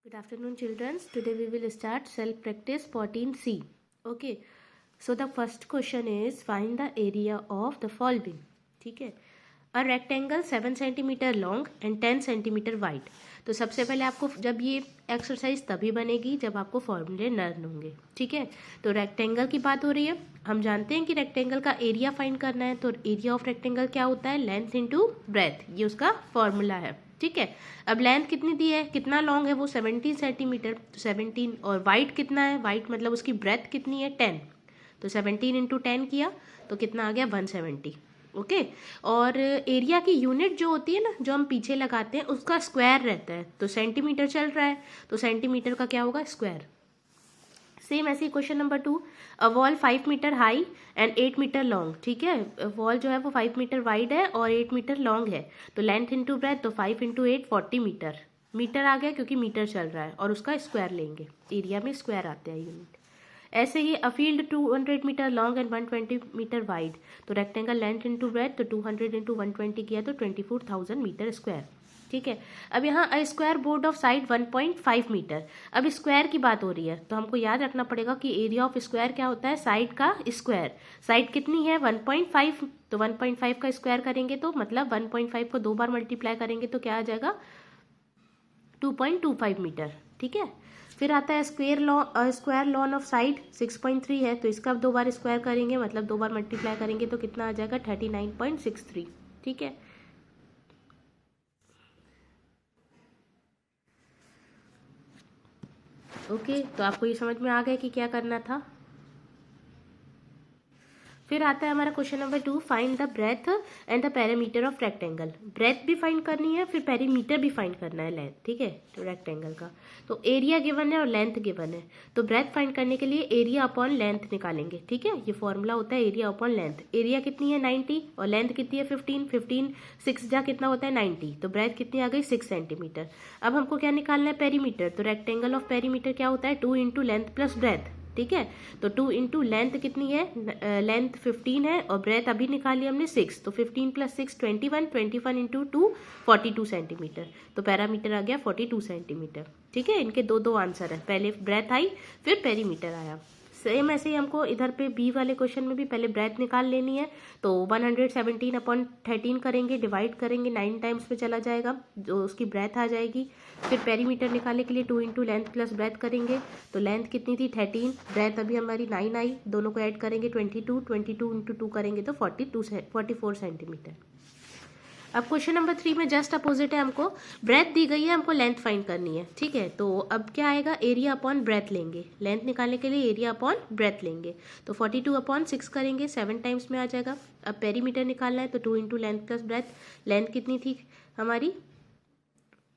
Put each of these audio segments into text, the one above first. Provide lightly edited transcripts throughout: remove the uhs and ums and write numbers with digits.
Good afternoon, children. Today we will start self practice 14C. Okay. So the first question is find the area of the following. ठीक है. A rectangle 7 centimeter long and 10 centimeter wide. तो सबसे पहले आपको जब ये exercise तभी बनेगी जब आपको फॉर्मूले लर्न होंगे. ठीक है. तो रेक्टेंगल की बात हो रही है. हम जानते हैं कि रेक्टेंगल का एरिया फाइंड करना है. तो एरिया ऑफ रेक्टेंगल क्या होता है? Length into breath. ये उसका फॉर्मूला है. ठीक है. अब लेंथ कितनी दी है, कितना लॉन्ग है वो 17 सेंटीमीटर. तो 17 और वाइड कितना है, वाइड मतलब उसकी ब्रेथ कितनी है 10. तो 17 इंटू 10 किया तो कितना आ गया 170. ओके. और एरिया की यूनिट जो होती है ना, जो हम पीछे लगाते हैं उसका स्क्वायर रहता है. तो सेंटीमीटर चल रहा है तो सेंटीमीटर का क्या होगा स्क्वायर. सेम ऐसे question number 2. A wall 5 metre high and 8 metre long. ठीक है. वॉल जो है वो 5 मीटर वाइड है और 8 मीटर लॉन्ग है. तो लेंथ इंटू ब्रेथ तो 5 इंटू 8 40 मीटर. मीटर आ गया क्योंकि मीटर चल रहा है और उसका स्क्वायर लेंगे. एरिया में स्क्वायर आते हैं यूनिट. ऐसे ही a field 200 metre long and 120 metre wide. तो रेक्टेंगल लेंथ इंटू ब्रेथ तो 200 इंटू 120 किया तो 24,000 मीटर स्क्वायर. ठीक है. अब यहाँ a square board of side 1.5 metre. अब स्क्वायर की बात हो रही है तो हमको याद रखना पड़ेगा कि एरिया ऑफ स्क्वायर क्या होता है, साइड का स्क्वायर. साइड कितनी है 1.5. तो 1.5 का स्क्वायर करेंगे तो मतलब 1.5 को 2 बार मल्टीप्लाई करेंगे तो क्या आ जाएगा 2.25 मीटर. ठीक है. फिर आता है स्क्वायर लॉन ऑफ साइड 6.3 है. तो इसका 2 बार स्क्वायर करेंगे मतलब 2 बार मल्टीप्लाई करेंगे तो कितना आ जाएगा 39.63. ठीक है. ओके. तो आपको ये समझ में आ गया कि क्या करना था. फिर आता है हमारा question number 2. Find the breadth and the perimeter of rectangle. Breadth भी फाइंड करनी है फिर पेरीमीटर भी फाइंड करना है लेंथ. ठीक है. तो रेक्टेंगल का तो एरिया गिवन है और लेंथ गिवन है. तो ब्रेथ फाइंड करने के लिए एरिया अपॉन लेंथ निकालेंगे. ठीक है. ये फॉर्मूला होता है एरिया अपॉन लेंथ. एरिया कितनी है 90 और लेंथ कितनी है 15. 6 जा कितना होता है 90. तो ब्रेथ कितनी आ गई 6 सेंटीमीटर. अब हमको क्या निकालना है पेरीमीटर. तो रेक्टेंगल ऑफ पेरीमीटर क्या होता है 2 इंटू लेंथ प्लस ब्रेथ. ठीक है. तो 2 इंटू लेंथ कितनी है, लेंथ 15 है और ब्रेथ अभी निकाली हमने 6. तो 15 प्लस 6 21 इंटू 2 42 सेंटीमीटर. तो पैरामीटर आ गया 42 सेंटीमीटर. ठीक है. इनके दो आंसर है, पहले ब्रेथ आई फिर पेरीमीटर आया. सेम ऐसे ही हमको इधर पे बी वाले क्वेश्चन में भी पहले ब्रेथ निकाल लेनी है. तो 117 अपॉन 13 करेंगे, डिवाइड करेंगे 9 टाइम्स में चला जाएगा जो उसकी ब्रेथ आ जाएगी. फिर पेरीमीटर निकालने के लिए 2 इंटू लेंथ प्लस ब्रेथ करेंगे. तो लेंथ कितनी थी 13, ब्रेथ अभी हमारी 9 आई, दोनों को ऐड करेंगे 22 इंटू 2 करेंगे तो 44 सेंटीमीटर. अब क्वेश्चन नंबर 3 में जस्ट अपोजिट है. हमको ब्रेथ दी गई है, हमको लेंथ फाइंड करनी है. ठीक है. तो अब क्या आएगा एरिया अपॉन ब्रेथ लेंगे. लेंथ निकालने के लिए एरिया अपॉन ब्रेथ लेंगे. तो 42 अपॉन 6 करेंगे 7 टाइम्स में आ जाएगा. अब पेरीमीटर निकालना है तो 2 into length plus breadth. Length कितनी थी हमारी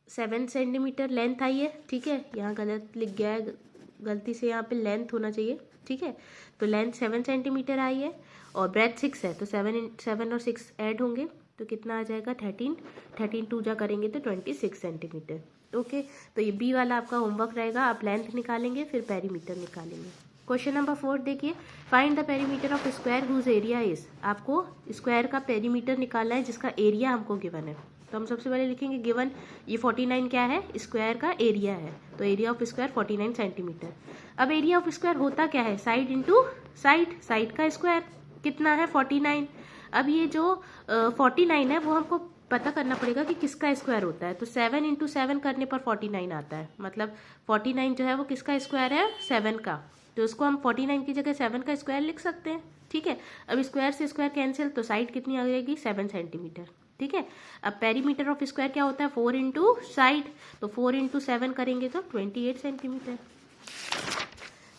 7 सेंटीमीटर लेंथ आई है. ठीक है. यहाँ गलत लिख गया है, गलती से यहाँ पे लेंथ होना चाहिए. ठीक है. तो लेंथ 7 सेंटीमीटर आई है और ब्रेथ 6 है. तो 7 और 6 ऐड होंगे तो कितना आ जाएगा 13 2 जा करेंगे तो 26 सेंटीमीटर. ओके. तो ये बी वाला आपका होमवर्क रहेगा. आप लेंथ निकालेंगे फिर पेरीमीटर निकालेंगे. क्वेश्चन नंबर 4 देखिए. Find the perimeter of square whose area is. आपको स्क्वायर का पेरीमीटर निकालना है जिसका एरिया हमको गिवन है. तो हम सबसे पहले लिखेंगे गिवन ये 49 क्या है स्क्वायर का एरिया है. तो एरिया ऑफ स्क्वायर 49 सेंटीमीटर. अब एरिया ऑफ स्क्वायर होता क्या है साइड इंटू साइड. साइड का स्क्वायर कितना है 49. अब ये जो 49 है वो हमको पता करना पड़ेगा कि किसका स्क्वायर होता है. तो 7 इंटू 7 करने पर 49 आता है. मतलब 49 जो है वो किसका स्क्वायर है 7 का. तो उसको हम 49 की जगह 7 का स्क्वायर लिख सकते हैं. ठीक है. अब स्क्वायर से स्क्वायर कैंसिल तो साइड कितनी आ जाएगी 7 सेंटीमीटर. ठीक है. अब पेरीमीटर ऑफ स्क्वायर क्या होता है 4 इंटू साइड. तो 4 इंटू 7 करेंगे तो 28 सेंटीमीटर.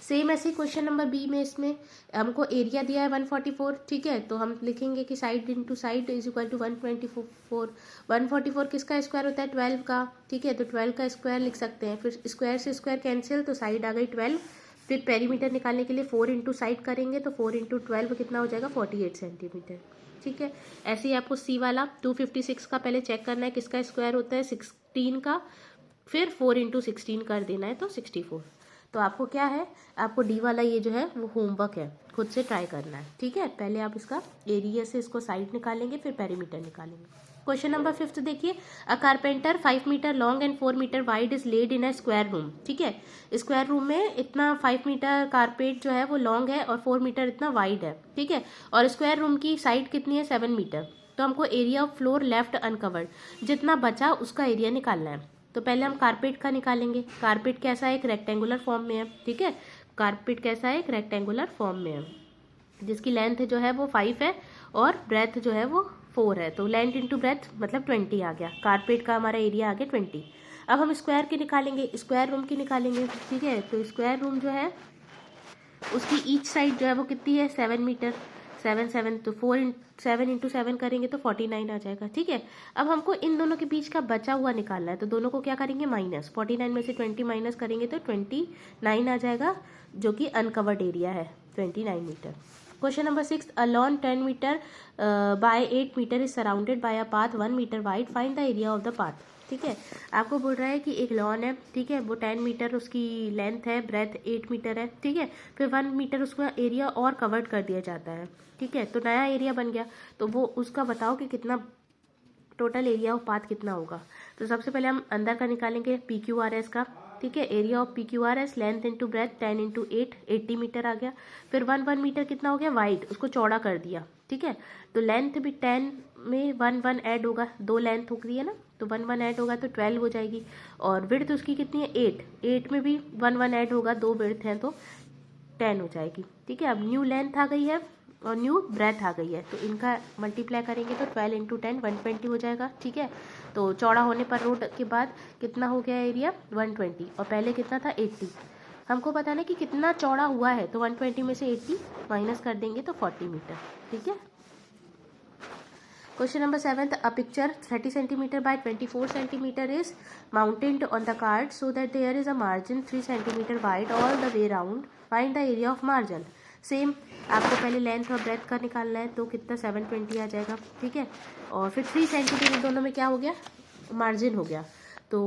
सेम ऐसे क्वेश्चन नंबर बी में इसमें हमको एरिया दिया है 144. ठीक है. तो हम लिखेंगे कि side into side is equal to 124. 144 किसका स्क्वायर होता है 12 का. ठीक है. तो 12 का स्क्वायर लिख सकते हैं. फिर स्क्वायर से स्क्वायर कैंसिल तो साइड आ गई 12. फिर पेरीमीटर निकालने के लिए 4 इंटू साइड करेंगे तो 4 इंटू 12 कितना हो जाएगा 48 सेंटीमीटर. ठीक है. ऐसे ही आपको सी वाला 256 का पहले चेक करना है किसका स्क्वायर होता है 16 का. फिर 4 इंटू 16 कर देना है तो 64. तो आपको क्या है आपको डी वाला ये जो है वो होमवर्क है, खुद से ट्राई करना है. ठीक है. पहले आप इसका एरिया से इसको साइड निकालेंगे फिर पेरीमीटर निकालेंगे. क्वेश्चन नंबर 5 देखिए, a carpenter 5 metre long and 4 metre wide is laid in a square room. ठीक है, स्क्वायर रूम में इतना 5 मीटर कारपेट जो है वो लॉन्ग है और 4 मीटर इतना वाइड है। ठीक है, और स्क्वायर रूम की साइड कितनी है 7 मीटर। तो हमको area of floor left uncovered जितना बचा उसका एरिया निकालना है। तो पहले हम कारपेट का निकालेंगे। कारपेट कैसा है, एक रेक्टेंगुलर फॉर्म में है। ठीक है, कारपेट कैसा है, एक रेक्टेंगुलर फॉर्म में है, जिसकी लेंथ जो है वो 5 है और ब्रेथ जो है वो 4 है। तो लेंथ इंटू ब्रेथ मतलब 20 आ गया। कारपेट का हमारा एरिया आ गया 20। अब हम स्क्वायर की निकालेंगे, स्क्वायर रूम की निकालेंगे। ठीक है, तो स्क्वायर रूम जो है उसकी ईच साइड जो है वो कितनी है 7 मीटर। 7 तो 7 इंटू 7 करेंगे तो 49 आ जाएगा। ठीक है, अब हमको इन दोनों के बीच का बचा हुआ निकालना है। तो दोनों को क्या करेंगे, माइनस। 49 में से 20 माइनस करेंगे तो 29 आ जाएगा, जो कि अनकवर्ड एरिया है 29 metre. Question number 6, a lawn 10 metre by 8 metre is surrounded by a path 1 metre wide, find the area of the path. ठीक है, आपको बोल रहा है कि एक लॉन है। ठीक है, वो 10 मीटर उसकी लेंथ है, ब्रेथ 8 मीटर है। ठीक है, फिर 1 मीटर उसका एरिया और कवर्ड कर दिया जाता है। ठीक है, तो नया एरिया बन गया। तो वो उसका बताओ कि कितना टोटल एरिया ऑफ पाथ कितना होगा। तो सबसे पहले हम अंदर का निकालेंगे PQRS का। ठीक है, area of PQRS length into breadth 10 into 8 80 metre आ गया। फिर 1 मीटर कितना हो गया, वाइड, उसको चौड़ा कर दिया। ठीक है, तो लेंथ भी 10 में 1 ऐड होगा, 2 लेंथ हो गई है ना, तो 1 ऐड होगा तो 12 हो जाएगी। और विड्थ उसकी कितनी है 8 में भी 1 ऐड होगा, 2 विड्थ हैं तो 10 हो जाएगी। ठीक है, अब न्यू लेंथ आ गई है और न्यू ब्रेथ आ गई है, तो इनका मल्टीप्लाई करेंगे तो 12 इंटू 10 120 हो जाएगा। ठीक है, तो चौड़ा होने पर रोड के बाद कितना हो गया एरिया 120, और पहले कितना था 80। हमको पता ना कि कितना चौड़ा हुआ है, तो 120 में से 80 माइनस कर देंगे तो 40 मीटर। ठीक है, question number 7, a picture 30 centimetre by 24 centimetre is mounted on the card so that there is a margin 3 centimetre wide all the way round, find the area of margin. Same, आपको पहले length और breath का निकालना है, तो कितना 720 आ जाएगा। ठीक है, और फिर 3 सेंटीमीटर दोनों में क्या हो गया, मार्जिन हो गया। तो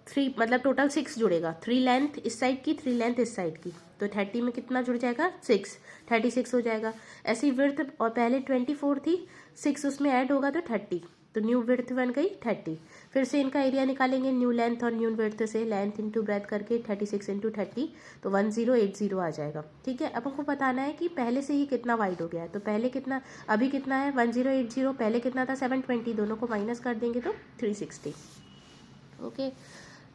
3 मतलब टोटल 6 जुड़ेगा, 3 लेंथ इस साइड की, 3 लेंथ इस साइड की, तो 30 में कितना जुड़ जाएगा 6, 36 हो जाएगा। ऐसी विड्थ, और पहले 24 थी, 6 उसमें ऐड होगा तो 30, तो न्यू विड्थ बन गई 30। फिर से इनका एरिया निकालेंगे, न्यू लेंथ और न्यू विड्थ से, लेंथ इंटू ब्रेथ करके 36 इंटू 30, तो 1080 आ जाएगा। ठीक है, अब हमको बताना है कि पहले से ही कितना वाइड हो गया है। तो पहले कितना, अभी कितना है 1080, पहले कितना था 720, दोनों को माइनस कर देंगे तो 360। ओके,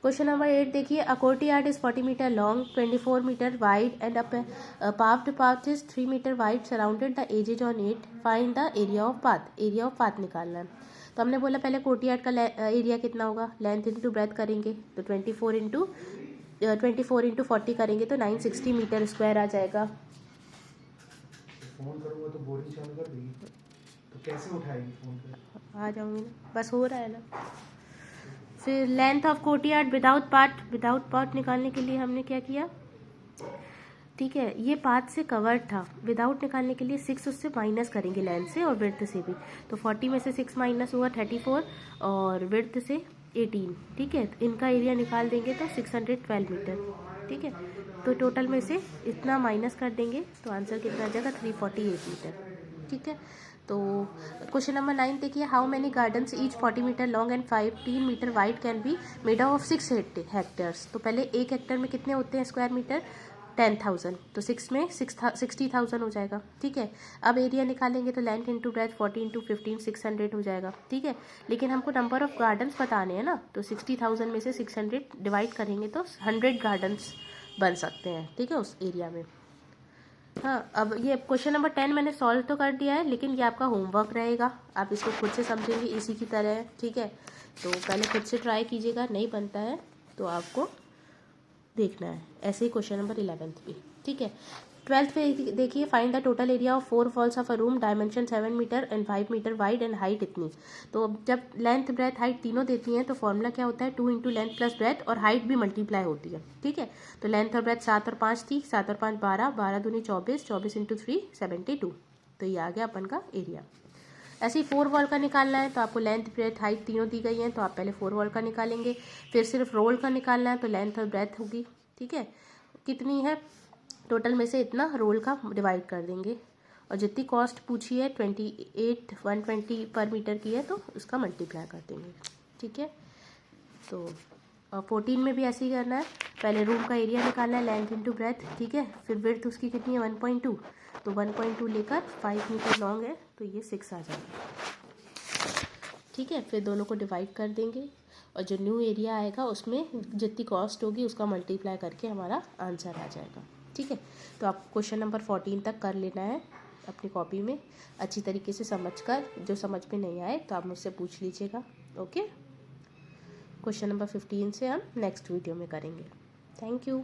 क्वेश्चन नंबर 8 देखिए, a courtyard is 40 metre long 24 metre wide and paved path is 3 metre wide surrounded the edges on it, find the area of path. Area of path निकालना है। तो हमने बोला पहले कोर्टयार्ड का एरिया कितना होगा, लेंथ इंटू ब्रेथ करेंगे तो 24 इंटू 40 करेंगे तो 960 मीटर स्क्वायर आ जाएगा। फोन करूंगा तो बोरिंग चालू कर देगी, तो कैसे उठाएगी फोन पे? आ जाऊंगी ना, बस हो रहा है ना। फिर length of courtyard without part निकालने के लिए हमने क्या किया, ठीक है, ये पाथ से कवर्ड था, विदाउट निकालने के लिए 6 उससे माइनस करेंगे, लेंथ से और विड्थ से भी। तो 40 में से 6 माइनस हुआ 34 और विड्थ से 18। ठीक है, इनका एरिया निकाल देंगे तो 612 मीटर। ठीक है, तो टोटल में से इतना माइनस कर देंगे तो आंसर कितना आ जाएगा 348 मीटर। ठीक है, तो क्वेश्चन नंबर 9 देखिए, how many gardens each 40 metre long and 15 metre wide can be made of 6 hectares. तो पहले 1 हेक्टेयर में कितने होते हैं स्क्वायर मीटर, 10,000, तो 6 में 60,000 हो जाएगा। ठीक है, अब एरिया निकालेंगे तो लेंथ इंटू ब्रेथ 40 इंटू 15 600 हो जाएगा। ठीक है, लेकिन हमको नंबर ऑफ गार्डन्स बताने हैं ना, तो 60,000 में से 600 डिवाइड करेंगे तो 100 गार्डन्स बन सकते हैं। ठीक है, उस एरिया में। हाँ, अब ये क्वेश्चन नंबर 10 मैंने सॉल्व तो कर दिया है, लेकिन ये आपका होमवर्क रहेगा, आप इसको खुद से समझेंगे इसी की तरह। ठीक है, तो पहले खुद से ट्राई कीजिएगा, नहीं बनता है तो आपको देखना है। ऐसे ही क्वेश्चन नंबर 11 भी। ठीक है, 12th पे देखिए, find the total area of 4 walls of a room, dimension 7 metre and 5 metre wide and height इतनी। तो जब लेंथ ब्रेथ हाइट तीनों देती हैं तो फॉर्मूला क्या होता है, 2 इंटू लेंथ प्लस ब्रेथ, और हाइट भी मल्टीप्लाई होती है। ठीक है, तो लेंथ और ब्रेथ 7 और 5 थी, 7 और 5 12, 12 दूनी 24, 24 इंटू 3 72। तो ये आ गया अपन का एरिया। ऐसे ही 4 वॉल का निकालना है, तो आपको लेंथ ब्रेथ हाइट तीनों दी गई हैं, तो आप पहले 4 वॉल का निकालेंगे। फिर सिर्फ रोल का निकालना है, तो लेंथ और ब्रेथ होगी। ठीक है, कितनी है, टोटल में से इतना रोल का डिवाइड कर देंगे, और जितनी कॉस्ट पूछी है 120 पर मीटर की है तो उसका मल्टीप्लाई कर देंगे, ठीक है। तो 14 में भी ऐसे ही करना है, पहले रूम का एरिया निकालना है, लेंथ इंटू ब्रेथ, ठीक है। फिर विड्थ उसकी कितनी है 1.2, तो 1.2 लेकर 5 मीटर लॉन्ग है तो ये 6 आ जाएगा, ठीक है। फिर दोनों को डिवाइड कर देंगे और जो न्यू एरिया आएगा उसमें जितनी कॉस्ट होगी उसका मल्टीप्लाई करके हमारा आंसर आ जाएगा, ठीक है। तो आप क्वेश्चन नंबर 14 तक कर लेना है अपनी कॉपी में अच्छी तरीके से समझकर, जो समझ में नहीं आए तो आप मुझसे पूछ लीजिएगा, ओके। क्वेश्चन नंबर 15 से हम नेक्स्ट वीडियो में करेंगे। Thank you.